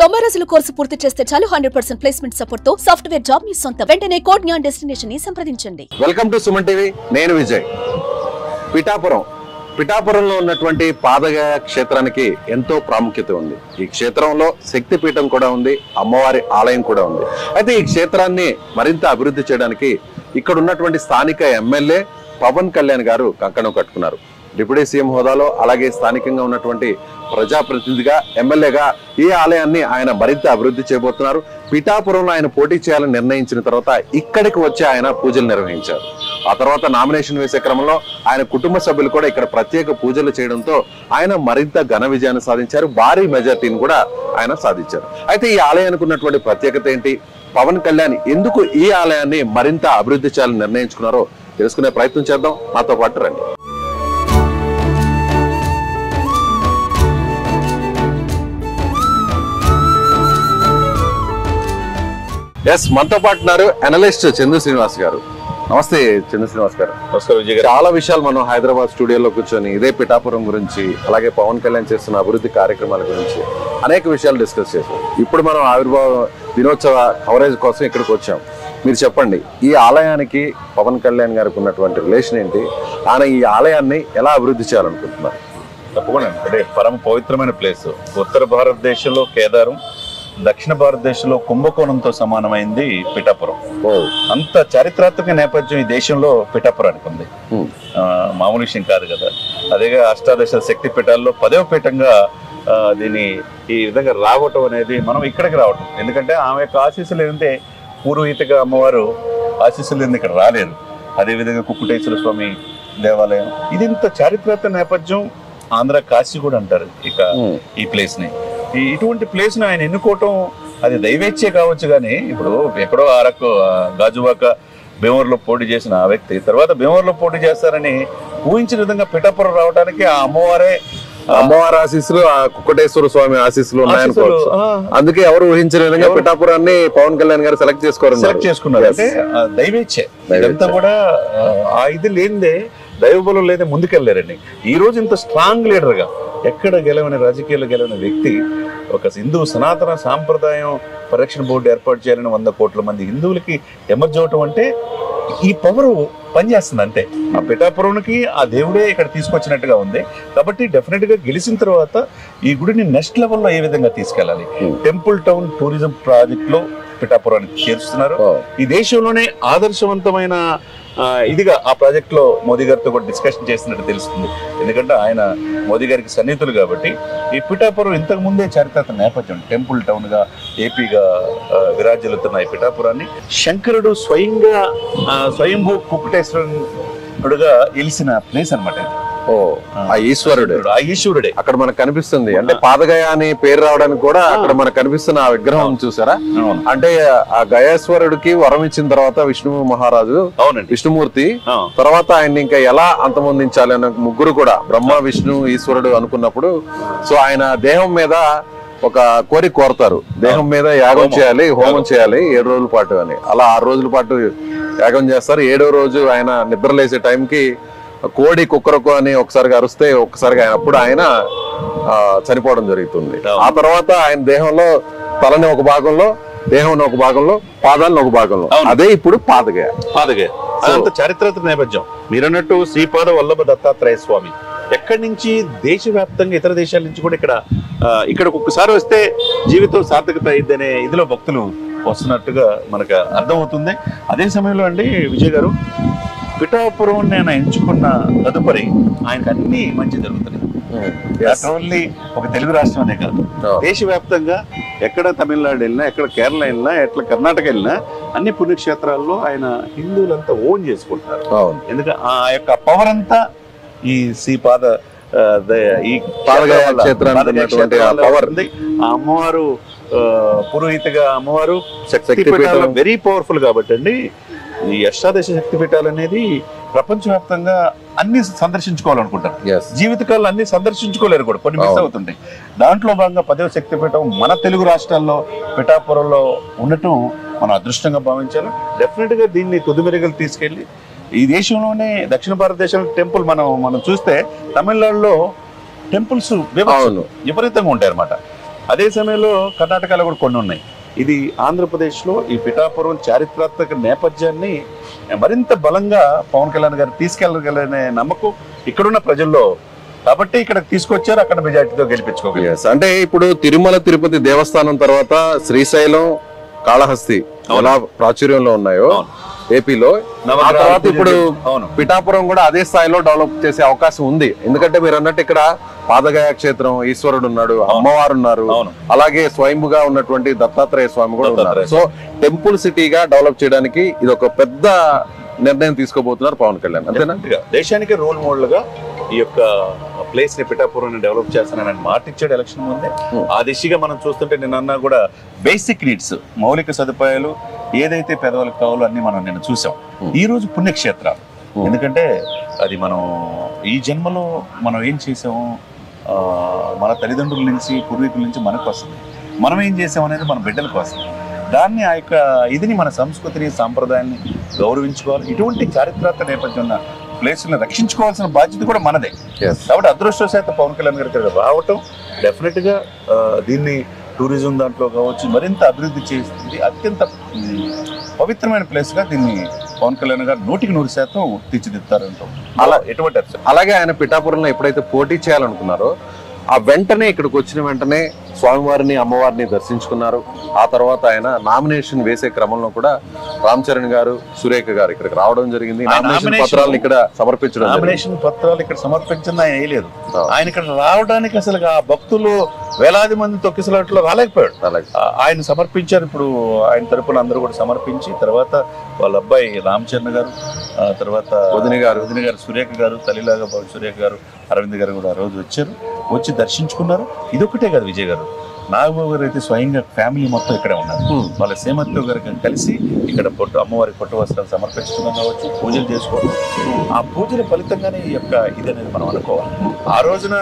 90 రోజుల కోర్సు పూర్తి చేస్తే చాలు 100% ప్లేస్మెంట్ సపోర్ట్ తో సాఫ్ట్వేర్ జాబ్ మీ సొంతం. వెంటనే కోడ్ జ్ఞాన్ డెస్టినేషన్ ని సంప్రదించండి. Welcome to Suman TV. నేను విజయ్. పిఠాపురంలో ఉన్నటువంటి పాదగయ క్షేత్రానికి ఎంతో ప్రాముఖ్యత ఉంది. ఈ క్షేత్రంలో శక్తిపీఠం కూడా ఉంది, అమ్మవారి ఆలయం కూడా ఉంది. అయితే ఈ క్షేత్రాన్ని మరింత అభివృద్ధి చేయడానికి ఇక్కడ ఉన్నటువంటి స్థానిక ఎమ్మెల్యే పవన్ కళ్యాణ్ గారు కంకణం కట్టుకున్నారు. డిప్యూటీ సీఎం హోదాలో అలాగే స్థానికంగా ఉన్నటువంటి ప్రజాప్రతినిధిగా ఎమ్మెల్యేగా ఈ ఆలయాన్ని ఆయన మరింత అభివృద్ధి చేయబోతున్నారు. పిఠాపురంలో ఆయన పోటీ చేయాలని నిర్ణయించిన తర్వాత ఇక్కడికి వచ్చి ఆయన పూజలు నిర్వహించారు. ఆ తర్వాత నామినేషన్ వేసే క్రమంలో ఆయన కుటుంబ సభ్యులు కూడా ఇక్కడ ప్రత్యేక పూజలు చేయడంతో ఆయన మరింత ఘన విజయాన్ని సాధించారు. భారీ మెజార్టీని కూడా ఆయన సాధించారు. అయితే ఈ ఆలయానికి ఉన్నటువంటి ప్రత్యేకత ఏంటి, పవన్ కళ్యాణ్ ఎందుకు ఈ ఆలయాన్ని మరింత అభివృద్ధి చేయాలని నిర్ణయించుకున్నారో తెలుసుకునే ప్రయత్నం చేద్దాం. నాతో పాటు రండి. మనతో పాటు ఉన్నారు అనలిస్ట్ చందు శ్రీనివాస్ గారు. నమస్తే చందు శ్రీనివాస్ గారు. నమస్కారం విజయ్ గారు. చాలా విషయాలు మనం హైదరాబాద్ స్టూడియోలో కూర్చొని ఇదే పిఠాపురం గురించి అలాగే పవన్ కళ్యాణ్ చేస్తున్న అభివృద్ధి కార్యక్రమాల గురించి అనేక విషయాలు డిస్కస్ చేసాం. ఇప్పుడు మనం ఆవిర్భావ దినోత్సవ కవరేజ్ కోసం ఇక్కడికి వచ్చాం. మీరు చెప్పండి, ఈ ఆలయానికి పవన్ కళ్యాణ్ గారికి ఉన్నటువంటి రిలేషన్ ఏంటి, ఆయన ఈ ఆలయాన్ని ఎలా అభివృద్ధి చేయాలనుకుంటున్నారు? తప్పకుండా. అంటే పరమ పవిత్రమైన ప్లేస్. ఉత్తర భారతదేశంలో కేదారం, దక్షిణ భారతదేశంలో కుంభకోణంతో సమానమైంది పిఠాపురం. అంత చారిత్రాత్మక నేపథ్యం ఈ దేశంలో పిఠాపురానికి ఉంది. మామూలు విషయం కాదు కదా. అదేగా అష్టాదశ శక్తి పీఠాల్లో 10వ పీఠంగా దీన్ని ఈ విధంగా రావటం అనేది, మనం ఇక్కడికి రావటం ఎందుకంటే ఆమె యొక్క ఆశీస్సులు ఏంటంటే పూర్వీతగా అమ్మవారు ఆశీస్సులు ఇక్కడ రాలేరు. అదేవిధంగా కుక్కుటేశ్వర స్వామి దేవాలయం, ఇది ఇంత చారిత్రాత్మక నేపథ్యం. ఆంధ్ర కాశీ కూడా అంటారు ఇక ఈ ప్లేస్ ని. ఇటువంటి ప్లేస్ ని ఆయన ఎన్నుకోవటం అది దైవేచ్ఛే కావచ్చు, కానీ ఇప్పుడు ఎక్కడో అరకు గాజువాక భీమవరంలో పోటీ చేసిన ఆ వ్యక్తి తర్వాత భీమవరంలో పోటీ చేస్తారని ఊహించిన విధంగా పిఠాపురం రావడానికి ఆ అమ్మవారి ఆశీస్సులు, ఆ కుక్కటేశ్వర స్వామి ఆశీస్సులు ఉన్నాయనుకోవచ్చు. అందుకే ఎవరు ఊహించిన విధంగా పిఠాపురాన్ని పవన్ కళ్యాణ్ గారు సెలెక్ట్ చేసుకున్నారు. అంటే దైవేచ్ఛే ఇదంతా కూడా. ఆ ఇది లేనిదే, దైవబలం లేదే ముందుకెళ్ళారండి. ఈ రోజు ఇంత స్ట్రాంగ్ లీడర్ గా ఎక్కడ గెలవని, రాజకీయాల్లో గెలవని వ్యక్తి ఒక హిందూ సనాతన సాంప్రదాయం పరిరక్షణ బోర్డు ఏర్పాటు చేయాలని 100 కోట్ల మంది హిందువులకి ఎమర్జ్ అవటం అంటే ఈ పవర్ పనిచేస్తుంది. అంతే ఆ పిఠాపురానికి ఆ దేవుడే ఇక్కడ తీసుకొచ్చినట్టుగా ఉంది. కాబట్టి డెఫినెట్ గా గెలిచిన తర్వాత ఈ గుడిని నెక్స్ట్ లెవెల్లో ఏ విధంగా తీసుకెళ్ళాలి, టెంపుల్ టౌన్ టూరిజం ప్రాజెక్ట్ లో పిఠాపురానికి చేరుస్తున్నారు. ఈ దేశంలోనే ఆదర్శవంతమైన ఇదిగా ఆ ప్రాజెక్ట్ లో మోదీ గారితో కూడా డిస్కషన్ చేస్తున్నట్టు తెలుస్తుంది. ఎందుకంటే ఆయన మోదీ గారికి సన్నిహితులు కాబట్టి. ఈ పిఠాపురం ఇంతకు ముందే చారిత్రక నేపథ్యం, టెంపుల్ టౌన్ గా ఏపీగా విరాజిల్లుతున్న ఈ పిఠాపురాన్ని శంకరుడు స్వయంభూ కుక్కుటేశ్వరుడుగా వెలిసిన ప్లేస్ అనమాట. ఆ ఈశ్వరుడే అక్కడ మనకు కనిపిస్తుంది. అంటే పాదగయ అని పేరు రావడానికి కూడా అక్కడ మనకు కనిపిస్తున్న ఆ విగ్రహం చూసారా? అంటే ఆ గయేశ్వరుడికి వరం ఇచ్చిన తర్వాత విష్ణు మహారాజు, విష్ణుమూర్తి తర్వాత ఆయన్ని ఇంకా ఎలా అంతమొందించాలి అన్న ముగ్గురు కూడా బ్రహ్మ విష్ణు ఈశ్వరుడు అనుకున్నప్పుడు, సో ఆయన దేహం మీద ఒక కోరిక కోరతారు. దేహం మీద యాగం చేయాలి, హోమం చేయాలి 7 రోజుల పాటు అని. అలా 6 రోజుల పాటు యాగం చేస్తారు. 7వ రోజు ఆయన నిద్రలేసే టైంకి కోడి కుక్కరకు అని ఒకసారిగా అరుస్తే ఒక్కసారిగా అప్పుడు ఆయన చనిపోవడం జరుగుతుంది. ఆ తర్వాత ఆయన దేహంలో తలని ఒక భాగంలో, దేహం ఒక భాగంలో, పాదాలను ఒక భాగంలో, అదే ఇప్పుడు పాదగయ. అదంతా చారిత్రక నేపథ్యం. మీరన్నట్టు శ్రీపాద వల్లభ దత్తాత్రేయ స్వామి ఎక్కడి నుంచి దేశవ్యాప్తంగా ఇతర దేశాల నుంచి కూడా ఇక్కడికి ఒక్కసారి వస్తే జీవితం సార్థకత అయిందనే ఇదిలో భక్తులు వస్తున్నట్టుగా మనకు అర్థమవుతుంది. అదే సమయంలో అండి విజయ్ గారు, పిఠాపురం నేను ఎంచుకున్న తదుపరి ఆయనకు అన్ని మంచి జరుగుతున్నాయి. ఓన్లీ ఒక తెలుగు రాష్ట్రం అనే కాదు, దేశవ్యాప్తంగా ఎక్కడ తమిళనాడు వెళ్ళినా, ఎక్కడ కేరళ వెళ్ళినా, ఎట్లా కర్ణాటక వెళ్ళినా అన్ని పుణ్యక్షేత్రాల్లో ఆయన హిందువులంతా ఓన్ చేసుకుంటున్నారు. ఎందుకంటే ఆ యొక్క పవర్ అంతా ఈ శ్రీపాద ఈ ఆ అమ్మవారు పురోహితగా అమ్మవారు శక్తిపీఠాలు వెరీ పవర్ఫుల్ కాబట్టి అండి. ఈ అష్టాదశ శక్తిపీఠాలు అనేది ప్రపంచవ్యాప్తంగా అన్ని సందర్శించుకోవాలనుకుంటారు. జీవితకాలంలో అన్ని సందర్శించుకోలేరు కూడా, కొన్ని మిస్ అవుతుంటాయి. దాంట్లో భాగంగా 10వ శక్తిపీఠం మన తెలుగు రాష్ట్రాల్లో పిఠాపురంలో ఉండటం మనం అదృష్టంగా భావించాలి. డెఫినెట్ గా దీన్ని తుదిమెరుగులు తీసుకెళ్లి ఈ దేశంలోనే దక్షిణ భారతదేశంలో టెంపుల్ మనం చూస్తే తమిళనాడులో టెంపుల్స్ విపరీతంగా ఉంటాయి అన్నమాట. అదే సమయంలో కర్ణాటకలో కూడా కొన్ని ఉన్నాయి. ఇది ఆంధ్రప్రదేశ్లో ఈ పిఠాపురం చారిత్రాత్మక నేపథ్యాన్ని మరింత బలంగా పవన్ కళ్యాణ్ గారు తీసుకెళ్ళగలనే నమ్మకం ఇక్కడున్న ప్రజల్లో, కాబట్టి ఇక్కడ తీసుకొచ్చారు, అక్కడ మెజార్టీతో గెలిపించుకోగలిగారు. అంటే ఇప్పుడు తిరుమల తిరుపతి దేవస్థానం తర్వాత శ్రీశైలం, కాళహస్తి ఎలా ప్రాచుర్యంలో ఉన్నాయో ఏపీలో, ఆ తర్వాత ఇప్పుడు పిఠాపురం కూడా అదే స్థాయిలో డెవలప్ చేసే అవకాశం ఉంది. ఎందుకంటే మీరు అన్నట్టు ఇక్కడ పాదగయ క్షేత్రం, ఈశ్వరుడు ఉన్నాడు, అమ్మవారు ఉన్నారు, అలాగే స్వయంభుగా ఉన్నటువంటి దత్తాత్రేయ స్వామి కూడా ఉన్నారు. సో టెంపుల్ సిటీగా డెవలప్ చేయడానికి ఇది ఒక పెద్ద నిర్ణయం తీసుకోబోతున్నారు పవన్ కళ్యాణ్. అంతేనా? దేశానికి రోల్ మోడల్ గా ఈ యొక్క ప్లేస్ ని పిఠాపురం డెవలప్ చేస్తానని మాట ఇచ్చాడు ఎలక్షన్ ముందే. ఆ దిశగా మనం చూస్తుంటే నిన్న కూడా బేసిక్ నీడ్స్, మౌలిక సదుపాయాలు ఏదైతే పేదవాళ్ళకి కావాలో అన్ని మనం నిన్న చూసాం. ఈ రోజు పుణ్యక్షేత్రాలు, ఎందుకంటే అది మనం ఈ జన్మలో మనం ఏం చేసాము, మన తల్లిదండ్రుల నుంచి పూర్వీకుల నుంచి మనకు వస్తుంది, మనం ఏం చేసాం అనేది మన బిడ్డలకు వస్తుంది. దాన్ని ఆ యొక్క ఇదిని మన సంస్కృతిని సాంప్రదాయాన్ని గౌరవించుకోవాలి. ఇటువంటి చారిత్రక నేపథ్యం ఉన్న ప్లేస్ని రక్షించుకోవాల్సిన బాధ్యత కూడా మనదే. కాబట్టి అదృష్టవశాత్తు పవన్ కళ్యాణ్ గారికి రావటం డెఫినెట్ గా దీన్ని టూరిజం దాంట్లో కావచ్చు మరింత అభివృద్ధి చేస్తుంది. అత్యంత పవిత్రమైన ప్లేస్ గా దీన్ని పవన్ కళ్యాణ్ గారు 100% తీర్చిదిద్దారంటాం. అలా ఎటువంటి అలాగే ఆయన పిఠాపురంలో ఎప్పుడైతే పోటీ చేయాలనుకున్నారో ఆ వెంటనే ఇక్కడికి వచ్చిన వెంటనే స్వామివారిని, అమ్మవారిని దర్శించుకున్నారు. ఆ తర్వాత ఆయన నామినేషన్ వేసే క్రమంలో కూడా రామ్ చరణ్ గారు, సురేఖ గారు ఇక్కడికి రావడం జరిగింది. నామినేషన్ పత్రాలను ఇక్కడ సమర్పించడం, నామినేషన్ పత్రాలు ఇక్కడ సమర్పించింది ఆయన వేయలేదు. ఆయన ఇక్కడ రావడానికి అసలు ఆ భక్తులు వేలాది మంది తొక్కిసలాట్లో రాలేకపోయాడు. ఆయన సమర్పించారు. ఇప్పుడు ఆయన తరపున అందరూ కూడా సమర్పించి తర్వాత వాళ్ళ అబ్బాయి రామ్ చరణ్ గారు, తర్వాత వదిన గారు సురేఖ గారు, తల్లిలాగా సురేఖ గారు, అరవింద్ గారు కూడా ఆ రోజు వచ్చారు, వచ్చి దర్శించుకున్నారు. ఇదొక్కటే కాదు, విజయ్ గారు, నాగబాబు గారు అయితే స్వయంగా ఫ్యామిలీ మొత్తం ఇక్కడే ఉన్నారు. వాళ్ళ సేమత్తో గారు కలిసి ఇక్కడ అమ్మవారి పట్టు వస్త్రాలు సమర్పించడం కావచ్చు, పూజలు చేసుకోవడం. ఆ పూజల ఫలితంగానే ఈ యొక్క ఇదనేది మనం అనుకోవాలి. ఆ రోజున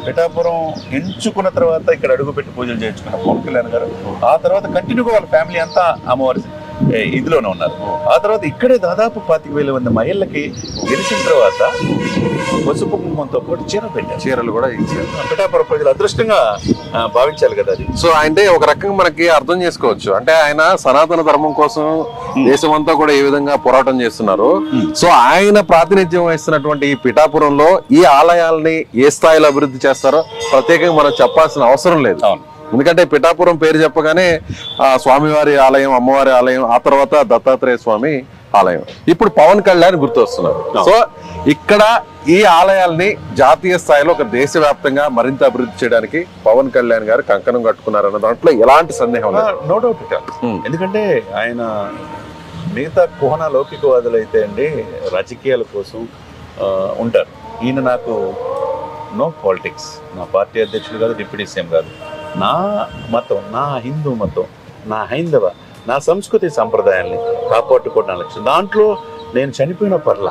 పిఠాపురం ఎంచుకున్న తర్వాత ఇక్కడ అడుగుపెట్టి పూజలు చేయించుకున్న పవన్ కళ్యాణ్ గారు ఆ తర్వాత కంటిన్యూగా వాళ్ళ ఫ్యామిలీ అంతా అమ్మవారి ఇదిలోనే ఉన్నారు. ఆ తర్వాత ఇక్కడే దాదాపు 25,000 మంది మహిళలకి గెలిచిన తర్వాత పసుపు కుంకుమంతో పాటు చీరలు కూడా ఇచ్చారు. పిఠాపురం ప్రజలు అదృష్టంగా భావించాలి కదా అది. సో అంటే ఒక రకంగా మనకి అర్థం చేసుకోవచ్చు, అంటే ఆయన సనాతన ధర్మం కోసం దేశమంతా కూడా ఏ విధంగా పోరాటం చేస్తున్నారు. సో ఆయన ప్రాతినిధ్యం వహిస్తున్నటువంటి ఈ పిఠాపురంలో ఈ ఆలయాల్ని ఏ స్థాయిలో అభివృద్ధి చేస్తారో ప్రత్యేకంగా మనం చెప్పాల్సిన అవసరం లేదు. ఎందుకంటే పిఠాపురం పేరు చెప్పగానే స్వామివారి ఆలయం, అమ్మవారి ఆలయం, ఆ తర్వాత దత్తాత్రేయ స్వామి ఆలయం, ఇప్పుడు పవన్ కళ్యాణ్ గుర్తొస్తున్నారు. సో ఇక్కడ ఈ ఆలయాల్ని జాతీయ స్థాయిలో ఒక దేశవ్యాప్తంగా మరింత అభివృద్ధి చేయడానికి పవన్ కళ్యాణ్ గారు కంకణం కట్టుకున్నారన్న దాంట్లో ఎలాంటి సందేహం లేదు. No doubt. ఎందుకంటే ఆయన మిగతా కుహన లౌకికవాదులు అయితే అండి రాజకీయాల కోసం ఉంటారు. ఈయన నాకు నో పాలిటిక్స్, నా పార్టీ అధ్యక్షుడు కాదు, డిప్యూటీ సీఎం కాదు, నా మతం, నా హిందూ మతం, నా హైందవ, నా సంస్కృతి సంప్రదాయాల్ని కాపాడుకోవడం లక్ష్యం. దాంట్లో నేను చనిపోయిన పర్ల,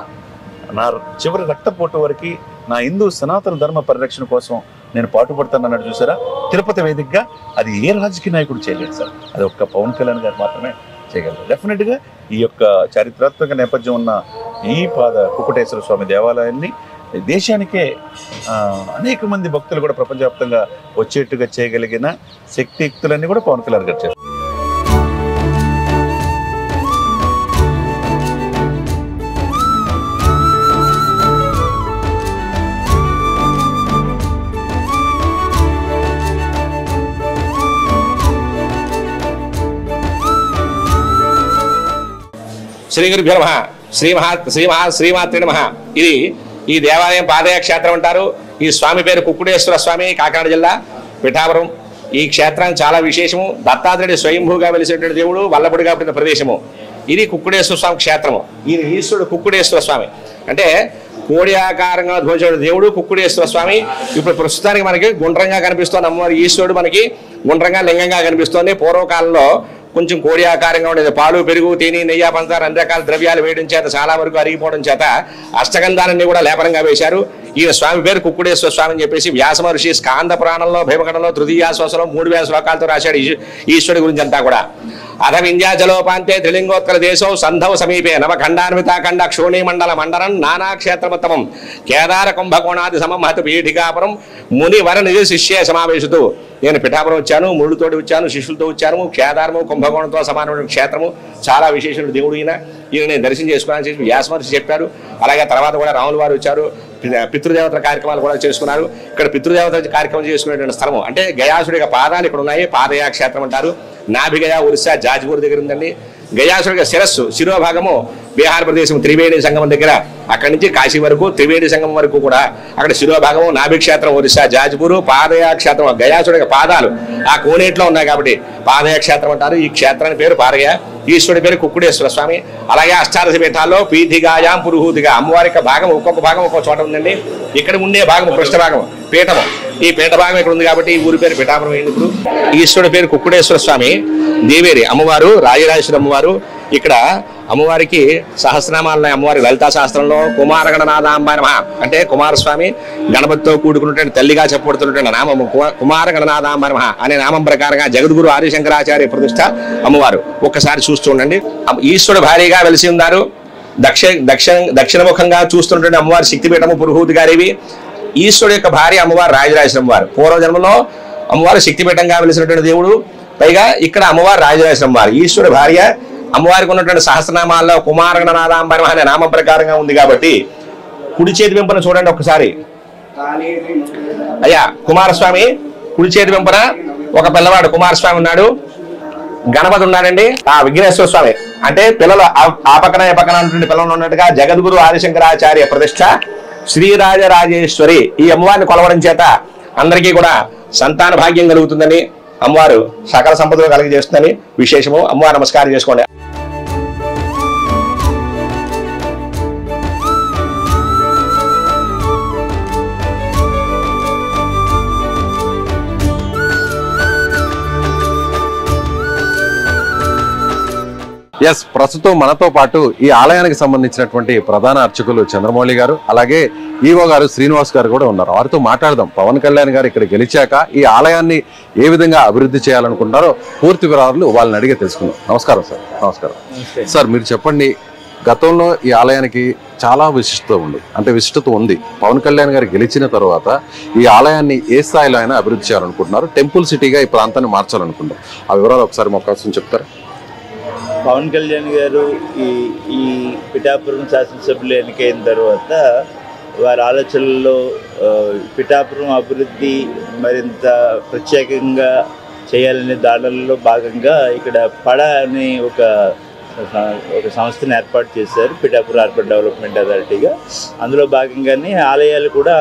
నా చివరి రక్తపోటు వరకు నా హిందూ సనాతన ధర్మ పరిరక్షణ కోసం నేను పాటుపడతానన్నాడు చూసారా, తిరుపతి వేదికగా. అది ఏ రాజకీయ నాయకుడు చేయలేదు సార్, అది ఒక్క పవన్ కళ్యాణ్ గారు మాత్రమే చేయగలరు. డెఫినెట్గా ఈ యొక్క చారిత్రాత్మక నేపథ్యం ఉన్న ఈ కుక్కుటేశ్వర స్వామి దేవాలయాన్ని దేశానికే అనేక మంది భక్తులు కూడా ప్రపంచవ్యాప్తంగా వచ్చేట్టుగా చేయగలిగిన శక్తియుక్తులన్నీ కూడా పవన్ కళ్యాణ్ గారు చేస్తారు. శ్రీ గురుభ్యో నమః. శ్రీమాత్రే నమః. ఇది ఈ దేవాలయం పాదయ క్షేత్రం అంటారు. ఈ స్వామి పేరు కుక్కుటేశ్వర స్వామి, కాకినాడ జిల్లా పిఠాపురం. ఈ క్షేత్రానికి చాలా విశేషము. దత్తాత్రేయుడు స్వయంభూగా వెలిసేటువంటి దేవుడు, వల్లభుడిగా పుట్టిన ప్రదేశము. ఇది కుక్కుటేశ్వర స్వామి క్షేత్రము. ఈయన ఈశ్వరుడు కుక్కుటేశ్వర స్వామి, అంటే కోడి ఆకారంగా ధ్వజుడు దేవుడు కుక్కుటేశ్వర స్వామి. ఇప్పుడు ప్రస్తుతానికి మనకి గుండ్రంగా కనిపిస్తోంది అమ్మవారి ఈశ్వరుడు, మనకి గుండ్రంగా లింగంగా కనిపిస్తోంది. పూర్వకాలంలో కొంచెం కోడి ఆకారంగా ఉండేది. పాలు, పెరుగు, తేనె, నెయ్యి, పంచదార అన్ని రకాల ద్రవ్యాలు వేయడం చేత చాలా వరకు అరిగిపోవడం చేత అష్టగంధాలన్నీ కూడా లేపనంగా వేశారు. ఈయన స్వామి పేరు కుక్కుటేశ్వర స్వామి అని చెప్పేసి వ్యాస మహర్షి స్కాంద పురాణంలో భీమఖండంలో తృతీయాశ్వాసంలో 3000 శ్లోకాలతో రాశాడు ఈశ్వరుడి గురించి అంతా కూడా. అథ వింధ్యాచలోపాంతే త్రిలింగోత్కర దేశో సంధవ సమీపే నవఖండాన్వితాఖండ క్షోణీ మండల మండలం నానాక్షేత్రమత్తమం కేదార కుంభకోణాది సమం హత పీఠికాపురం ముని వర నిజ శిష్య సమావేశతు నేను పిఠాపురం వచ్చాను, ముళ్ళుతోటి వచ్చాను, శిష్యులతో వచ్చాను. కేదారము కుంభకోణంతో సమానమైన క్షేత్రము, చాలా విశేషుడు దేవుడు ఈయన నేను దర్శనం చేసుకున్నాను చెప్పి వ్యాసమహర్షి చెప్పారు. అలాగే తర్వాత కూడా రాములు వారు వచ్చారు, పితృదేవతల కార్యక్రమాలు కూడా చేసుకున్నారు. ఇక్కడ పితృదేవత కార్యక్రమం చేసుకునేటువంటి స్థలము అంటే గయాసుడి యొక్క పాదాలు ఇక్కడ ఉన్నాయి. పాదయా క్షేత్రం అంటారు. నాభిగయ ఒరిస్సా జాజ్పూర్ దగ్గర ఉందండి. గయాసుడి శిరస్సు శిరోభాగము బీహార్ ప్రదేశం త్రివేణి సంగమం దగ్గర, అక్కడి నుంచి కాశీ వరకు త్రివేణి సంగమం వరకు కూడా అక్కడ శిరోభాగము, నాభి క్షేత్రం ఒరిస్సా జాజ్పూరు, పాదయా క్షేత్రం గయాసుడి పాదాలు ఆ కోనేట్లో ఉన్నాయి కాబట్టి పాదయా క్షేత్రం అంటారు. ఈ క్షేత్రానికి పేరు పాదయ. ఈశ్వరుడి పేరు కుక్కుడేశ్వర స్వామి. అలాగే అష్టాదశ పీఠాల్లో పీఠిగాయాం పురుహూతిగా అమ్మవారి యొక్క భాగం ఒక్కొక్క భాగం ఒక్కొక్క చోట ఉందండి. ఇక్కడ ఉండే భాగం పృష్ఠ భాగం పీఠము. ఈ పీఠ భాగం ఇక్కడ ఉంది కాబట్టి ఈ ఊరి పేరు పిఠాపురం అయింది. ఇప్పుడు ఈశ్వరుడి పేరు కుక్కుడేశ్వర స్వామి. దేవేరి అమ్మవారు, రాజరాజేశ్వరి అమ్మవారు. ఇక్కడ అమ్మవారికి సహస్రనామాలు ఉన్నాయి. అమ్మవారి లలితా శాస్త్రంలో కుమారగణనాథాంబ నమః అంటే కుమారస్వామి గణపతితో కూడుకున్నటువంటి తల్లిగా చెప్పబడుతున్నటువంటి నామము కుమారగణనాథాంబ నమః అనే నామం ప్రకారంగా జగద్గురు ఆదిశంకరాచార్య ప్రతిష్ట అమ్మవారు. ఒక్కసారి చూస్తూ ఉండండి. ఈశ్వరుడు భార్యగా వెలిసి ఉన్నారు. దక్షిణముఖంగా చూస్తున్నటువంటి అమ్మవారి శక్తిపీఠము పురుహూతి గారివి. ఈశ్వరుడు యొక్క భార్య అమ్మవారు రాజరాజేశ్వరి అమ్మవారు. పూర్వజన్మలో అమ్మవారు శక్తిపీఠంగా వెలిసినటువంటి దేవుడు. పైగా ఇక్కడ అమ్మవారు రాజరాజేశ్వరి అమ్మవారు. ఈశ్వరుడు భార్య అమ్మవారికి ఉన్నటువంటి సహస్రనామాల్లో కుమారగణనాథాంబ నమః అనే నామం ప్రకారంగా ఉంది కాబట్టి కుడి చేతి వెంపన చూడండి ఒకసారి. అయ్యా కుమారస్వామి కుడి చేతి వెంపన ఒక పిల్లవాడు కుమారస్వామి ఉన్నాడు. గణపతి ఉన్నాడండి. ఆ విఘ్నేశ్వర స్వామి అంటే పిల్లలు ఆ పక్కన ఏ పక్కన ఉన్నటువంటి పిల్లలు ఉన్నట్టుగా జగద్గురు ఆదిశంకరాచార్య ప్రతిష్ట శ్రీరాజరాజేశ్వరి. ఈ అమ్మవారిని కొలవడం చేత అందరికీ కూడా సంతాన భాగ్యం కలుగుతుందని, అమ్మవారు సకల సంపదలు కలిగజేస్తుందని విశేషము. అమ్మవారు నమస్కారం చేసుకోండి. ఎస్, ప్రస్తుతం మనతో పాటు ఈ ఆలయానికి సంబంధించినటువంటి ప్రధాన అర్చకులు చంద్రమౌళి గారు, అలాగే ఈవో గారు శ్రీనివాస్ గారు కూడా ఉన్నారు. వారితో మాట్లాడదాం. పవన్ కళ్యాణ్ గారు ఇక్కడ గెలిచాక ఈ ఆలయాన్ని ఏ విధంగా అభివృద్ధి చేయాలనుకుంటారో పూర్తి వివరాలు వాళ్ళని అడిగే తెలుసుకుందాం. నమస్కారం సార్. నమస్కారం సార్. మీరు చెప్పండి, గతంలో ఈ ఆలయానికి చాలా విశిష్టత ఉంది. పవన్ కళ్యాణ్ గారు గెలిచిన తర్వాత ఈ ఆలయాన్ని ఏ స్థాయిలో అయినా అభివృద్ధి చేయాలనుకుంటున్నారు, టెంపుల్ సిటీగా ఈ ప్రాంతాన్ని మార్చాలనుకుంటారు. ఆ వివరాలు ఒకసారి మాకు కోసం చెప్తారా? పవన్ కళ్యాణ్ గారు ఈ పిఠాపురం శాసనసభ్యులు ఎన్నికైన తర్వాత వారి ఆలోచనల్లో పిఠాపురం అభివృద్ధి మరింత ప్రత్యేకంగా చేయాలనే దాడులలో భాగంగా ఇక్కడ పడ అనే ఒక సంస్థను ఏర్పాటు చేశారు, పిఠాపురం అర్బన్ డెవలప్మెంట్ అథారిటీగా. అందులో భాగంగానే ఆలయాలు కూడా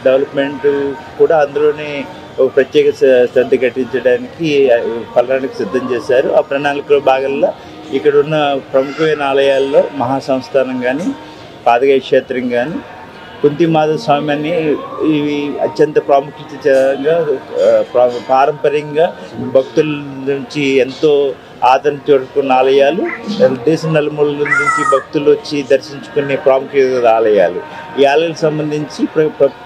డెవలప్మెంట్ కూడా అందులోనే ఒక ప్రత్యేక శ్రద్ధ కట్టించడానికి ప్రణాళిక సిద్ధం చేశారు. ఆ ప్రణాళికలో భాగంగా ఇక్కడ ఉన్న ప్రముఖమైన ఆలయాల్లో మహాసంస్థానం కానీ, పాదగయ క్షేత్రం కానీ, కుంతిమాధవ స్వామి అని ఇవి అత్యంత ప్రాముఖ్యతగా పారంపర్యంగా భక్తుల నుంచి ఎంతో ఆదరణ చూడుకున్న ఆలయాలు, దేశం నలుమూల నుంచి భక్తులు వచ్చి దర్శించుకునే ప్రాముఖ్యత ఆలయాలు. ఈ ఆలయాలకు సంబంధించి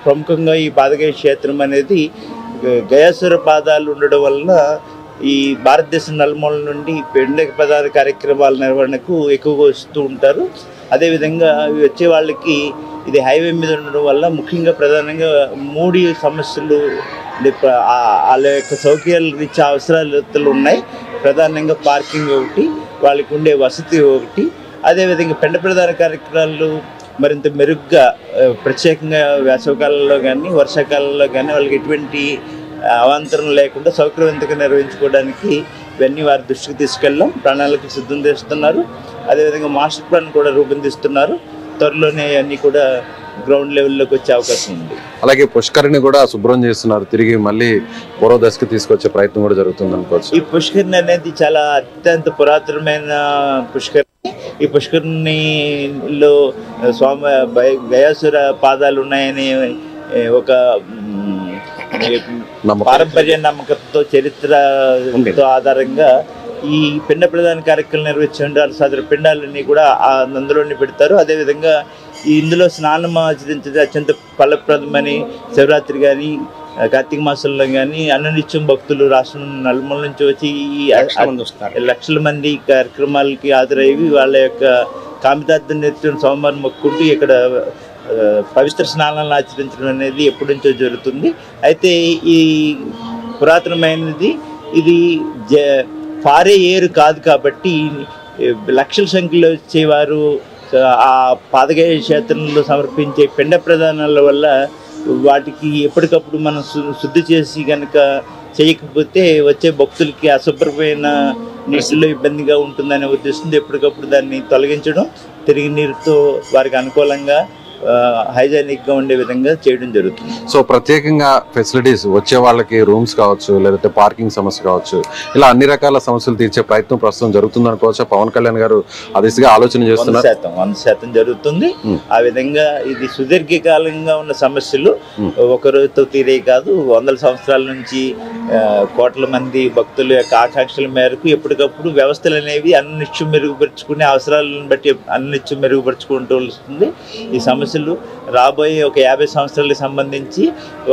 ప్రముఖంగా ఈ పాదగయ క్షేత్రం అనేది గయాసుర పాదాలు ఉండడం వలన ఈ భారతదేశం నలుమూల నుండి పండుగ ప్రధాన కార్యక్రమాల నిర్వహణకు ఎక్కువగా వస్తూ ఉంటారు. అదేవిధంగా వచ్చే వాళ్ళకి ఇది హైవే మీద ఉండడం వల్ల ముఖ్యంగా ప్రధానంగా 3 సమస్యలు వాళ్ళ యొక్క సౌకర్యాలు రీత్యా అవసరాలు ఉన్నాయి. ప్రధానంగా పార్కింగ్ ఒకటి, వాళ్ళకి ఉండే వసతి ఒకటి, అదేవిధంగా పెండ ప్రధాన కార్యక్రమాలు మరింత మెరుగ్గా ప్రత్యేకంగా వేసవికాలంలో కానీ వర్షాకాలంలో కానీ వాళ్ళకి ఎటువంటి అవాంతరం లేకుండా సౌకర్యవంతంగా నిర్వహించుకోవడానికి ఇవన్నీ వారి దృష్టికి తీసుకెళ్ళాం. ప్రణాళిక సిద్ధం చేస్తున్నారు. అదేవిధంగా మాస్టర్ ప్లాన్ కూడా రూపొందిస్తున్నారు. త్వరలోనే అన్నీ కూడా గ్రౌండ్ లెవెల్లోకి వచ్చే అవకాశం ఉంది. అలాగే పుష్కరిని కూడా శుభ్రం చేస్తున్నారు. తిరిగి మళ్ళీ పూర్వ దశకి తీసుకొచ్చే ప్రయత్నం కూడా జరుగుతుంది అనుకోవచ్చు. ఈ పుష్కరిణి అనేది చాలా అత్యంత పురాతనమైన పుష్కరిణి. ఈ పుష్కరిణిలో స్వామి గయాసుర పాదాలు ఉన్నాయని ఒక పారంపర్య నమ్మకంతో చరిత్రతో ఆధారంగా ఈ పిండ ప్రధాన కార్యక్రమం నిర్వహించే సదరు పిండాలన్నీ కూడా అందులోనే పెడతారు. అదేవిధంగా ఇందులో స్నానం ఆచరించేది అత్యంత ఫలప్రదమని శివరాత్రి కానీ కార్తీక మాసంలో కానీ అన్ననిత్యం భక్తులు రాష్ట్రం నలుమూల నుంచి వచ్చి ఈ లక్షల మంది కార్యక్రమాలకి హాజరయ్యి వాళ్ళ యొక్క కామితార్థం నెత్తుని సోమవారం మొక్కుంటూ ఇక్కడ పవిత్ర స్నానాలను ఆచరించడం అనేది ఎప్పటి నుంచో జరుగుతుంది. అయితే ఈ పురాతనమైనది. ఇది పారే ఏరు కాదు కాబట్టి లక్షల సంఖ్యలో వచ్చేవారు ఆ పాదగయ క్షేత్రంలో సమర్పించే పిండ ప్రదానాల వల్ల వాటికి ఎప్పటికప్పుడు మనం శుద్ధి చేసి కనుక చేయకపోతే వచ్చే భక్తులకి అశుభ్రమైన నీటిలో ఇబ్బందిగా ఉంటుందనే ఉద్దేశంతో ఎప్పటికప్పుడు దాన్ని తొలగించడం, తిరిగి నీరుతో వారికి అనుకూలంగా హైజీనిక్గా ఉండే విధంగా చేయడం జరుగుతుంది. సో ప్రత్యేకంగా ఫెసిలిటీస్ వచ్చే వాళ్ళకి రూమ్స్ కావచ్చు, లేదంటే పార్కింగ్ సమస్య కావచ్చు, ఇలా అన్ని రకాల సమస్యలు తీర్చే ప్రయత్నం ప్రస్తుతం జరుగుతుంది అనుకోవచ్చా? పవన్ కళ్యాణ్ గారు ఆ దిశగా ఆలోచన చేస్తున్నారు. 100% జరుగుతుంది. ఆ విధంగా ఇది సుదీర్ఘకాలంగా ఉన్న సమస్యలు ఒకరోజుతో తీరే కాదు, వందల సంవత్సరాల నుంచి కోట్ల మంది భక్తుల యొక్క ఆకాంక్షల మేరకు ఎప్పటికప్పుడు వ్యవస్థలు అనేవి అన్నిత్యం మెరుగుపరుచుకునే అవసరాలను బట్టి అన్నిత్యం మెరుగుపరుచుకుంటూ వస్తుంది. ఈ సమస్యలు రాబోయే ఒక 50 సంవత్సరాలకు సంబంధించి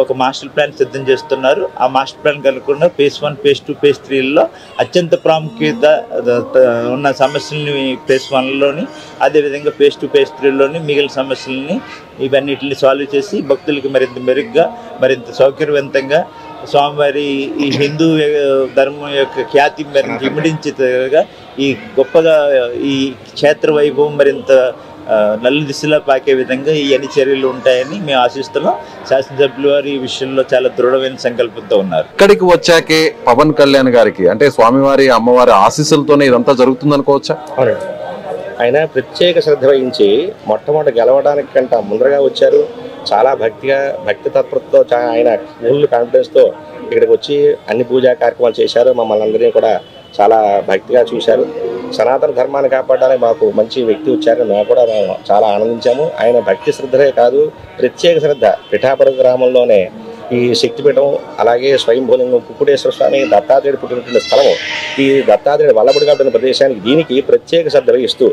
ఒక మాస్టర్ ప్లాన్ సిద్ధం చేస్తున్నారు. ఆ మాస్టర్ ప్లాన్ కనుక్కున్న phase 1, phase 2, phase 3లో అత్యంత ప్రాముఖ్యత ఉన్న సమస్యల్ని phase 1లోని, అదేవిధంగా phase 2, phase 3లోని మిగిలిన సమస్యలని ఇవన్నిటిని సాల్వ్ చేసి భక్తులకి మరింత మెరుగ్గా, మరింత సౌకర్యవంతంగా స్వామివారి ఈ హిందూ ధర్మం యొక్క ఖ్యాతి మరింత ఇమిడించేగా ఈ గొప్పగా ఈ క్షేత్ర వైభవం మరింత నల్లు దిశలా పాకే విధంగా ఈ అన్ని చర్యలు ఉంటాయని మేము ఆశిస్తున్నాం. శాసనసభ్యులు వారు ఈ విషయంలో చాలా దృఢమైన సంకల్పంతో ఉన్నారు. ఇక్కడికి వచ్చాకే పవన్ కళ్యాణ్ గారికి అంటే స్వామివారి అమ్మవారి ఆశీస్సులతోనే ఇదంతా జరుగుతుంది అనుకోవచ్చా? ఆయన ప్రత్యేక శ్రద్ధ వహించి మొట్టమొదటి గెలవడానికి కంటే ముందరగా వచ్చారు. చాలా భక్తి తత్పరతతో ఆయన ఫుల్ కాన్ఫిడెన్స్తో ఇక్కడికి వచ్చి అన్ని పూజా కార్యక్రమాలు చేశారు. మమ్మల్ని అందరినీ కూడా చాలా భక్తిగా చూశారు. సనాతన ధర్మాన్ని కాపాడడానికి మాకు మంచి వ్యక్తి వచ్చారు. మేము కూడా చాలా ఆనందించాము. ఆయన భక్తి శ్రద్ధలే కాదు, ప్రత్యేక శ్రద్ధ. పిఠాపురం గ్రామంలోనే ఈ శక్తిపీఠం, అలాగే స్వయంభూలింగం కుక్కుడేశ్వర స్వామి దత్తాత్రేయుడు పుట్టినటువంటి స్థలము. ఈ దత్తాత్రేయుడు వల్లబడిగా ఉన్న ప్రదేశానికి దీనికి ప్రత్యేక శ్రద్ధ వహిస్తూ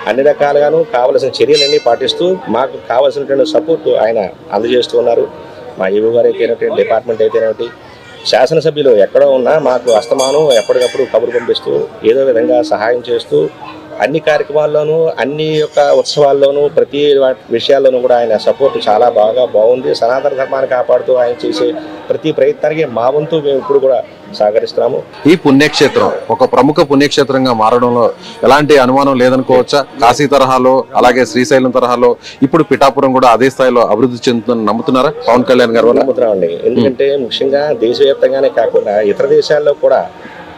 అన్ని రకాలుగాను కావలసిన చర్యలన్నీ పాటిస్తూ మాకు కావలసినటువంటి సపోర్టు ఆయన అందజేస్తూ ఉన్నారు. మా ఈవో గారు అయితేనేటి, డిపార్ట్మెంట్ అయితేనేటి, శాసనసభ్యులు ఎక్కడో ఉన్నా మాకు అస్తమానం ఎప్పటికప్పుడు కబురు పంపిస్తూ ఏదో విధంగా సహాయం చేస్తూ అన్ని కార్యక్రమాల్లోనూ, అన్ని యొక్క ఉత్సవాల్లోనూ, ప్రతి విషయాల్లోనూ కూడా ఆయన సపోర్ట్ చాలా బాగుంది. సనాతన ధర్మాన్ని కాపాడుతూ ఆయన చేసే ప్రతి ప్రయత్నానికి మా వంతు మేము ఇప్పుడు కూడా సహకరిస్తున్నాము. ఈ పుణ్యక్షేత్రం ఒక ప్రముఖ పుణ్యక్షేత్రంగా మారడంలో ఎలాంటి అనుమానం లేదనుకోవచ్చా? కాశీ తరహాలో, అలాగే శ్రీశైలం తరహాలో ఇప్పుడు పిఠాపురం కూడా అదే స్థాయిలో అభివృద్ధి చెందుతుందని నమ్ముతున్నారా పవన్ కళ్యాణ్ గారు? నమ్ముతున్నామండి. ఎందుకంటే ముఖ్యంగా దేశవ్యాప్తంగానే కాకుండా ఇతర దేశాల్లో కూడా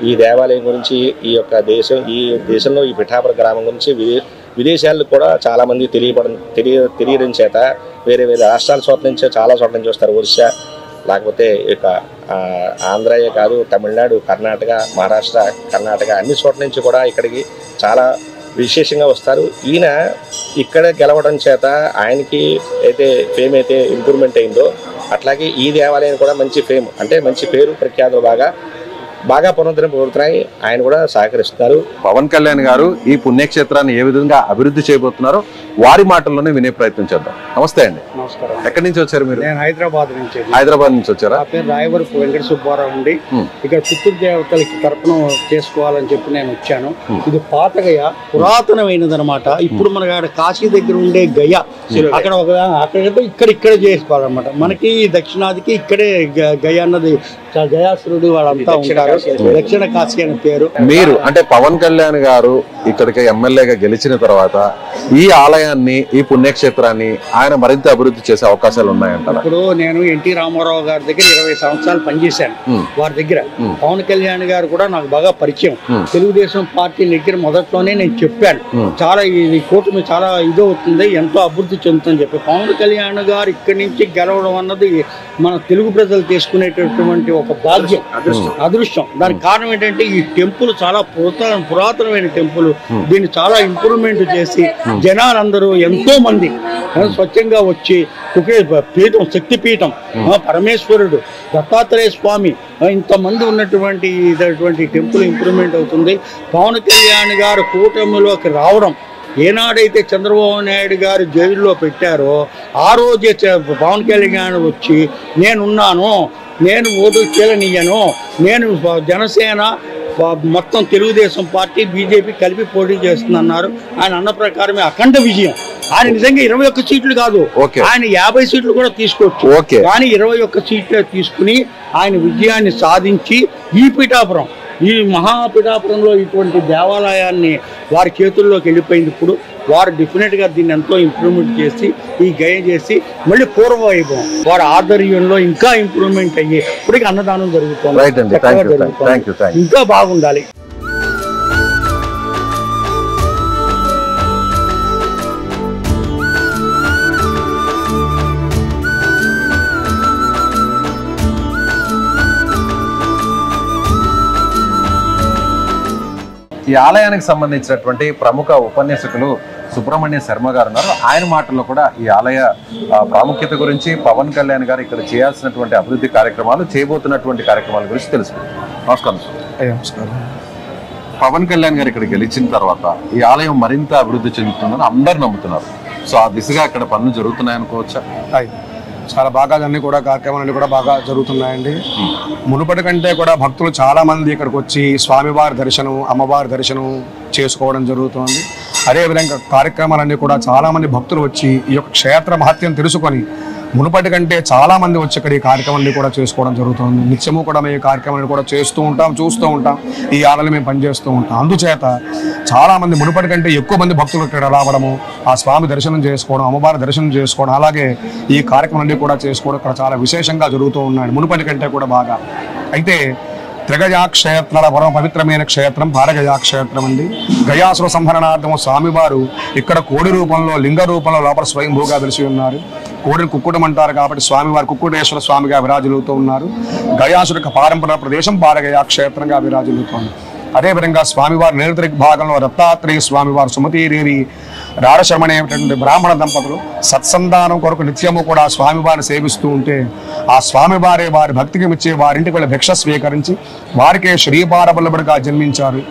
ఈ దేవాలయం గురించి, ఈ దేశంలో ఈ పిఠాపురం గ్రామం గురించి విదేశాలకు కూడా చాలా మంది తెలియడం చేత వేరే రాష్ట్రాల చోట్ల నుంచి, చాలా చోట్ల నుంచి వస్తారు. ఒరిస్సా, లేకపోతే ఇక ఆంధ్రయే కాదు, తమిళనాడు, కర్ణాటక, మహారాష్ట్ర, కర్ణాటక అన్ని చోట్ల నుంచి కూడా ఇక్కడికి చాలా విశేషంగా వస్తారు. ఈయన ఇక్కడ గెలవడం చేత ఆయనకి అయితే ఫేమ్ అయితే ఇంప్రూవ్మెంట్ అయిందో, అట్లాగే ఈ దేవాలయం కూడా మంచి ఫేమ్, అంటే మంచి పేరు ప్రఖ్యాతులు బాగా పునరుద్ధరింపబడుతున్నాయి. ఆయన కూడా సహకరిస్తున్నారు. పవన్ కళ్యాణ్ గారు ఈ పుణ్యక్షేత్రాన్ని ఏ విధంగా అభివృద్ధి చేయబోతున్నారో వారి మాటల్లోనే వినే ప్రయత్నం చేద్దాం. నమస్తే అండి. నమస్కారం. ఎక్కడి నుంచి వచ్చారు మీరు? నేను హైదరాబాద్ నుంచి వచ్చారా? నా పేరు రాయవరపు వెంకట సుబ్బారావు అండి. ఇక్కడ పితృదేవతలకి తర్పణం చేసుకోవాలని చెప్పి నేను వచ్చాను. ఇది పాత గయ, పురాతనమైనది అనమాట. ఇప్పుడు మన కాశీ దగ్గర ఉండే గయ అక్కడ ఇక్కడ చేసుకోవాలన్నమాట. మనకి దక్షిణాదికి ఇక్కడే గయ అన్నది గయాసురుడు వాళ్ళంతా ఉంటారు. దక్షిణ కాశీ అని పేరు. మీరు అంటే పవన్ కళ్యాణ్ గారు ఇక్కడికి ఎమ్మెల్యేగా గెలిచిన తర్వాత ఈ ఆలయాన్ని, ఈ పుణ్యక్షేత్రాన్ని ఆయన మరింత అభివృద్ధి చేసే అవకాశాలు ఉన్నాయంటారా? ఇప్పుడు నేను ఎన్టీ రామారావు గారి దగ్గర 20 సంవత్సరాలు పనిచేశాను. వారి దగ్గర పవన్ కళ్యాణ్ గారు కూడా నాకు బాగా పరిచయం. తెలుగుదేశం పార్టీ దగ్గర మొదట్లోనే నేను చెప్పాను, చాలా ఈ కూటమి చాలా ఇదవుతుంది, ఎంతో అభివృద్ధి చెందుతుందని చెప్పి. పవన్ కళ్యాణ్ గారు ఇక్కడి నుంచి గెలవడం అన్నది మన తెలుగు ప్రజలు తీసుకునేటటువంటి ఒక భాగ్యం, అదృష్టం. దానికి కారణం ఏంటంటే ఈ టెంపుల్ చాలా పురాతనమైన టెంపుల్. దీన్ని చాలా ఇంప్రూవ్మెంట్ చేసి జనాలందరూ ఎంతో మంది స్వచ్ఛంగా వచ్చి పీఠం, శక్తి పీఠం, పరమేశ్వరుడు, దత్తాత్రేయ స్వామి, ఇంతమంది ఉన్నటువంటి టెంపుల్ ఇంప్రూవ్మెంట్ అవుతుంది. పవన్ కళ్యాణ్ గారు కూటమిలోకి రావడం, ఏనాడైతే చంద్రబాబు నాయుడు గారు జైల్లో పెట్టారో ఆ రోజే పవన్ కళ్యాణ్ వచ్చి నేనున్నాను, నేను ఓటు చేయనియను, నేను జనసేన మొత్తం తెలుగుదేశం పార్టీ, బీజేపీ కలిపి పోటీ చేస్తుందన్నారు. ఆయన అన్న ప్రకారమే అఖండ విజయం ఆయన నిజంగా 21 సీట్లు కాదు, ఆయన 50 సీట్లు కూడా తీసుకోవచ్చు. కానీ 21 సీట్లే తీసుకుని ఆయన విజయాన్ని సాధించి ఈ పిఠాపురం, ఈ మహాపిఠాపురంలో ఇటువంటి దేవాలయాన్ని వారి చేతుల్లోకి వెళ్ళిపోయింది. ఇప్పుడు వారు డెఫినెట్గా దీన్ని ఎంతో ఇంప్రూవ్మెంట్ చేసి ఈ గయ చేసి మళ్ళీ పూర్వవైభవం వారి ఆధ్వర్యంలో ఇంకా ఇంప్రూవ్మెంట్ అయ్యి ఇప్పటికీ అన్నదానం జరుగుతుంది, ఇంకా బాగుండాలి. ఈ ఆలయానికి సంబంధించినటువంటి ప్రముఖ ఉపన్యాసకులు సుబ్రహ్మణ్య శర్మ గారు ఉన్నారు. ఆయన మాటల్లో కూడా ఈ ఆలయ ప్రాముఖ్యత గురించి, పవన్ కళ్యాణ్ గారు ఇక్కడ చేయాల్సినటువంటి అభివృద్ధి కార్యక్రమాలు, చేయబోతున్నటువంటి కార్యక్రమాల గురించి తెలుసుకుంటాం. నమస్కారం సార్. పవన్ కళ్యాణ్ గారు ఇక్కడ గెలిచిన తర్వాత ఈ ఆలయం మరింత అభివృద్ధి చెందుతుందని అందరు నమ్ముతున్నారు. సో ఆ దిశగా ఇక్కడ పనులు జరుగుతున్నాయనుకోవచ్చా? చాలా బాగా అన్ని కూడా కార్యక్రమాలన్నీ కూడా బాగా జరుగుతున్నాయండి. మునుపటి కంటే కూడా భక్తులు చాలా మంది ఇక్కడికి వచ్చి స్వామివారి దర్శనం, అమ్మవారి దర్శనం చేసుకోవడం జరుగుతుంది. అదేవిధంగా కార్యక్రమాలన్నీ కూడా చాలా మంది భక్తులు వచ్చి ఈ యొక్క క్షేత్ర మహత్యం తెలుసుకొని మునుపటి కంటే చాలా మంది వచ్చి ఇక్కడ ఈ కార్యక్రమాన్ని కూడా చేసుకోవడం జరుగుతుంది. నిత్యము కూడా మేము ఈ కార్యక్రమాన్ని కూడా చేస్తూ ఉంటాం, చూస్తూ ఉంటాం, ఈ ఆలయంలో మేము పనిచేస్తూ ఉంటాం. అందుచేత చాలా మంది మునుపటి కంటే ఎక్కువ మంది భక్తులు ఇక్కడ రావడము, ఆ స్వామి దర్శనం చేసుకోవడం, అమ్మవారి దర్శనం చేసుకోవడం, అలాగే ఈ కార్యక్రమాన్ని కూడా చేసుకోవడం ఇక్కడ చాలా విశేషంగా జరుగుతూ ఉన్నాయి, మునుపటి కంటే కూడా బాగా. అయితే త్రిగయా క్షేత్రాల పరమ పవిత్రమైన క్షేత్రం భారగయా క్షేత్రం అండి. గయాసుర సంహరణార్థం స్వామివారు ఇక్కడ కోడి రూపంలో, లింగ రూపంలో లోపల స్వయంభూగా వెలిసి ఉన్నారు. కోడిని కుక్కుటం అంటారు కాబట్టి స్వామివారు కుక్కుటేశ్వర స్వామిగా విరాజులుతూ ఉన్నారు. గయాసుర పారంపర ప్రదేశం భారగయా క్షేత్రంగా విరాజులుతోంది. అదేవిధంగా స్వామివారి నేరుతరి భాగంలో దత్తాత్రేయ స్వామివారు, సుమతీదేవి, రాడశర్మ అనేటువంటి బ్రాహ్మణ దంపతులు సత్సంతానం కొరకు నిత్యము కూడా స్వామివారిని సేవిస్తూ ఉంటే ఆ స్వామివారే వారి భక్తికి మెచ్చి వారింటికి వెళ్ళి భిక్ష స్వీకరించి వారికే శ్రీపాదవల్లభుడిగా జన్మించారు.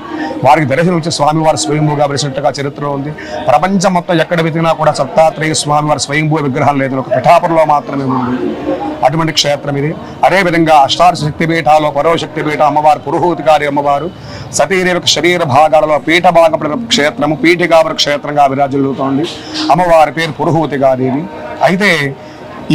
వారికి దర్శనం ఇచ్చి స్వామివారి స్వయంభూగా వెలిసినట్టుగా చరిత్రలో ఉంది. ప్రపంచం మొత్తం ఎక్కడ వెతికినా కూడా దత్తాత్రేయ స్వామివారి స్వయంభూ విగ్రహం లేదు, ఒక పిఠాపురంలో మాత్రమే ఉంది. అటువంటి క్షేత్రం ఇది. అదేవిధంగా అష్టాదశ శక్తిపీఠాల్లో పరో శక్తిపీఠ అమ్మవారు, పురుహూతికారి అమ్మవారు, సతీదేవి శరీర భాగాలలో పీఠ భాగ క్షేత్రము పీఠికావర క్షేత్రంగా విరాజిల్లుతోంది. అమ్మవారి పేరు పురుహూతికాదేవి. అయితే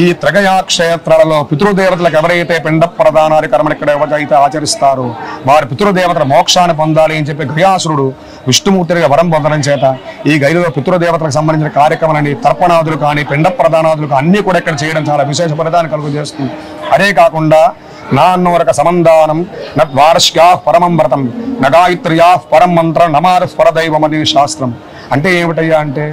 ఈ త్రిగయా క్షేత్రాలలో పితృదేవతలకు ఎవరైతే పిండ ప్రదానాది కర్మలు ఇక్కడ ఎవరైతే ఆచరిస్తారో వారి పితృదేవతల మోక్షాన్ని పొందాలి అని చెప్పి గయాసురుడు విష్ణుమూర్తిగా వరం పొందడం చేత ఈ గైలో పితృదేవతలకు సంబంధించిన కార్యక్రమాలని తర్పణాదులు కానీ పిండ ప్రదానాదులు అన్ని కూడా ఇక్కడ చేయడం చాలా విశేష ఫలితాన్ని కలుగజేస్తుంది. అదే కాకుండా నాన్నోరక సమందానం నద్వార్ష్యా పరమం వ్రతం నగాయత్ర్యా పరం మంత్రం నమార పరదైవమది శాస్త్రం. అంటే ఏమిటయ్యా అంటే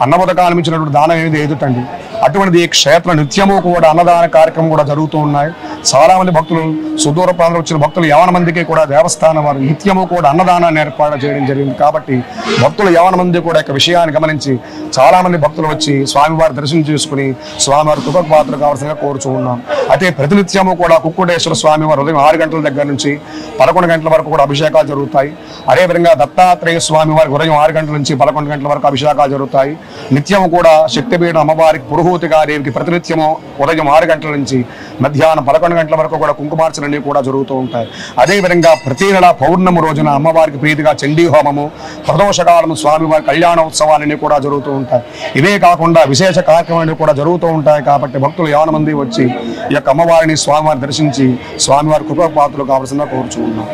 అన్నపథకాలు ఇచ్చినటువంటి దానం ఏది ఎదుటండి. అటువంటి ఈ క్షేత్ర నిత్యము కూడా అన్నదాన కార్యక్రమం కూడా జరుగుతూ ఉన్నాయి. చాలా మంది భక్తులు, సుదూర ప్రాంతంలో వచ్చిన భక్తులు 50 మందికి కూడా దేవస్థానం వారు నిత్యము కూడా అన్నదానాన్ని ఏర్పాటు చేయడం జరిగింది. కాబట్టి భక్తులు 50 మంది కూడా యొక్క విషయాన్ని గమనించి చాలా మంది భక్తులు వచ్చి స్వామివారి దర్శనం చేసుకుని స్వామివారి కృపకు పాత్రలు కావాల్సిందిగా కోరుచూ ఉన్నాం. అయితే ప్రతినిత్యము కూడా కుక్కుటేశ్వర స్వామివారు ఉదయం 6 గంటల దగ్గర నుంచి 11 గంటల వరకు కూడా అభిషేకాలు జరుగుతాయి. అదేవిధంగా దత్తాత్రేయ స్వామి వారికి ఉదయం 6 గంటల నుంచి 11 గంటల వరకు అభిషేకాలు జరుగుతాయి. నిత్యము కూడా శక్తిపీఠ అమ్మవారికి పురుహూతికాదేవికి ప్రతినిత్యము ఉదయం 6 గంటల నుంచి మధ్యాహ్నం 11 గంటల వరకు కూడా కుంకుమార్చనలు కూడా జరుగుతూ ఉంటాయి. అదేవిధంగా ప్రతి నెల పౌర్ణమి రోజున అమ్మవారికి ప్రీతిగా చండీ హోమము, ప్రదోషకాలము స్వామివారి కళ్యాణోత్సవాలన్నీ కూడా జరుగుతూ ఉంటాయి. ఇవే కాకుండా విశేష కార్యక్రమాలు కూడా జరుగుతూ ఉంటాయి. కాబట్టి భక్తులు 50 మంది వచ్చి ఈ యొక్క అమ్మవారిని స్వామివారిని దర్శించి స్వామివారి కృపకు పాత్రలు కావాల్సిందిగా కోరుచున్నాం.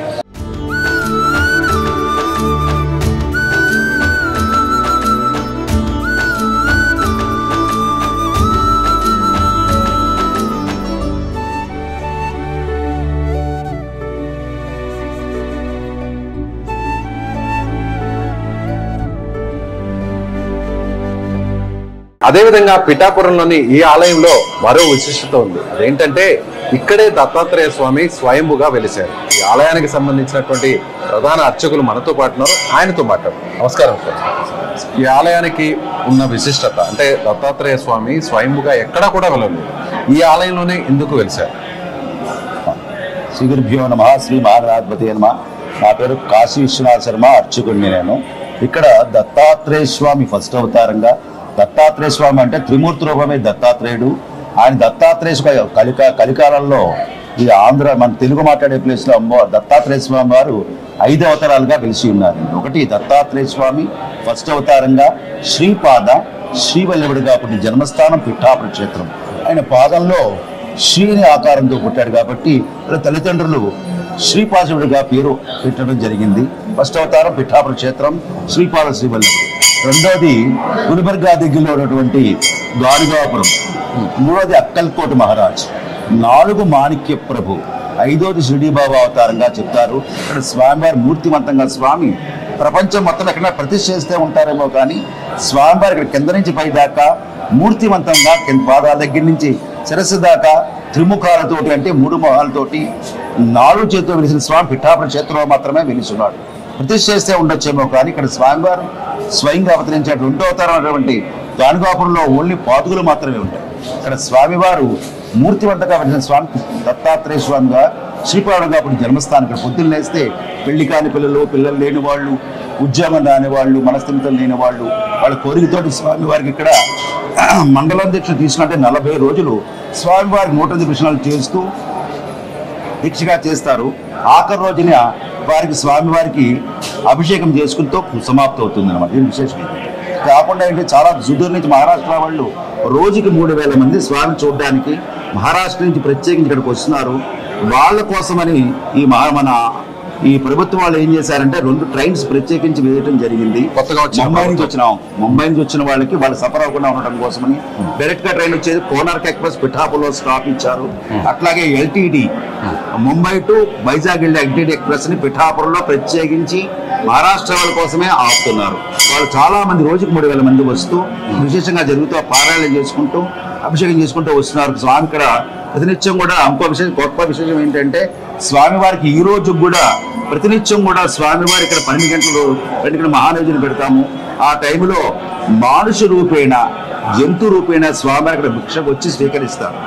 అదేవిధంగా పిఠాపురంలోని ఈ ఆలయంలో మరో విశిష్టత ఉంది. అదేంటంటే ఇక్కడే దత్తాత్రేయ స్వామి స్వయంభుగా వెలిశారు. ఈ ఆలయానికి సంబంధించినటువంటి ప్రధాన అర్చకులు మనతో పాటు ఉన్నారు, ఆయనతో మాట్లాడు. నమస్కారం సార్. ఈ ఆలయానికి ఉన్న విశిష్టత అంటే దత్తాత్రేయ స్వామి స్వయంభుగా ఎక్కడా కూడా వెళ్ళలేదు, ఈ ఆలయంలోనే ఎందుకు వెలిశారు? శ్రీ గురుభ్యో నమః, శ్రీ మహాగణాధిపతి నమః. నా పేరు కాశీ విశ్వనాథ శర్మ, అర్చకుడిని నేను. ఇక్కడ దత్తాత్రేయ స్వామి ఫస్ట్ అవతారంగా, దత్తాత్రేయ స్వామి అంటే త్రిమూర్తి రూపమే దత్తాత్రేయుడు. ఆయన దత్తాత్రేయ కలికాలంలో ఈ ఆంధ్ర మన తెలుగు మాట్లాడే ప్లేస్లో దత్తాత్రేయ స్వామి వారు 5 అవతారాలుగా వెలిసి ఉన్నారు. ఒకటి దత్తాత్రేయ స్వామి ఫస్ట్ అవతారంగా శ్రీపాద, శ్రీవల్లభుడిగా పుట్టిన జన్మస్థానం పిఠాపురం క్షేత్రం. ఆయన పాదంలో శ్రీని ఆకారంతో పుట్టాడు కాబట్టి వాళ్ళ తల్లిదండ్రులు శ్రీపాదశివుడిగా పేరు పెట్టడం జరిగింది. ఫస్ట్ అవతారం పిఠాపురం క్షేత్రం శ్రీపాద శ్రీవల్లభుడు. రెండోది గుల్బర్గా దగ్గరలో ఉన్నటువంటి గాడిగాపురం. మూడోది అక్కల్కోట మహారాజ్. 4 మాణిక్య ప్రభు. 5వది షిరిడీ బాబా అవతారంగా చెప్తారు. ఇక్కడ స్వామివారి మూర్తిమంతంగా స్వామి ప్రపంచం మొత్తం ఎక్కడ ప్రతిష్ఠ చేస్తే ఉంటారేమో కానీ స్వామివారి ఇక్కడ కింద నుంచి పై దాకా మూర్తిమంతంగా పాదాల దగ్గర నుంచి శిరస్సు దాకా త్రిముఖాలతోటి అంటే 3 మొహాలతోటి 4 చేతులు వెలిసిన స్వామి పిఠాపురం క్షేత్రంలో మాత్రమే వెలిసిన్నాడు. ప్రతిష్ఠ చేస్తే ఉండొచ్చేమో కానీ ఇక్కడ స్వామివారు స్వయంగా అవతరించాడు. 2వ అవతారం అటువంటి గానుగాపురంలో ఓన్లీ పాదుకులు మాత్రమే ఉంటాయి. ఇక్కడ స్వామివారు మూర్తివంతంగా వెలిసిన స్వామి దత్తాత్రేయ స్వామిగా శ్రీపాదగాపురం జన్మస్థానం. ఇక్కడ పొద్దున్న లేస్తే పెళ్లి కాని పిల్లలు లేని వాళ్ళు, ఉద్యోగం రాని వాళ్ళు, మనస్థిమితం లేని వాళ్ళు, వాళ్ళ కోరికతోటి స్వామివారికి ఇక్కడ మండలం దీక్ష తీసుకుంటే 40 రోజులు స్వామివారికి 108 కృష్ణాలు చేస్తూ దీక్షగా చేస్తారు. ఆఖరి రోజున వారికి స్వామివారికి అభిషేకం చేసుకుంటూ సమాప్తం అవుతుంది అన్నమాట. ఇది విశేషం. కాకుండా ఏంటంటే చాలా సుదూర్ నుంచి మహారాష్ట్ర వాళ్ళు రోజుకి 3000 మంది స్వామి చూడడానికి మహారాష్ట్ర నుంచి ప్రత్యేకించి ఇక్కడికి వస్తున్నారు. వాళ్ళ కోసమని ఈ ప్రభుత్వం వాళ్ళు ఏం చేశారంటే 2 ట్రైన్స్ ప్రత్యేకించి వేయడం జరిగింది. కొత్తగా ముంబై నుంచి వచ్చిన వాళ్ళకి వాళ్ళు సఫర్ అవ్వకుండా ఉండటం కోసమని డైరెక్ట్ గా ట్రైన్ వచ్చేది కోనార్క్ ఎక్స్ప్రెస్ పిఠాపురంలో స్టాప్ ఇచ్చారు. అట్లాగే ఎల్టీడీ ముంబై టు వైజాగ్ వెళ్ళే ఎల్టీడీ ఎక్స్ప్రెస్ ని పిఠాపురంలో ప్రత్యేకించి మహారాష్ట్ర వాళ్ళ కోసమే ఆపుతున్నారు. వాళ్ళు చాలా మంది రోజుకి 3000 మంది వస్తూ విశేషంగా జరుగుతూ పారాయణం చేసుకుంటూ అభిషేకం చేసుకుంటూ వస్తున్నారు. స్వామి ఇక్కడ ప్రతినిత్యం కూడా గొప్ప విశేషం ఏంటంటే స్వామివారికి ఈ రోజు కూడా ప్రతినిత్యం కూడా స్వామివారి ఇక్కడ 12 గంటలు మహానైవేద్యం పెడతాము. ఆ టైంలో మానుష రూపేణ జంతు రూపేణ స్వామివారి ఇక్కడ భిక్షకు వచ్చి స్వీకరిస్తారు.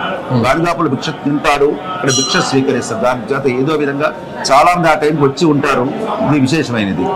గాడిగాపులు భిక్ష తింటాడు, ఇక్కడ భిక్ష స్వీకరిస్తారు. దాని చేత ఏదో విధంగా చాలా మంది ఆ టైంకి వచ్చి ఉంటారు. ఇది విశేషమైనది.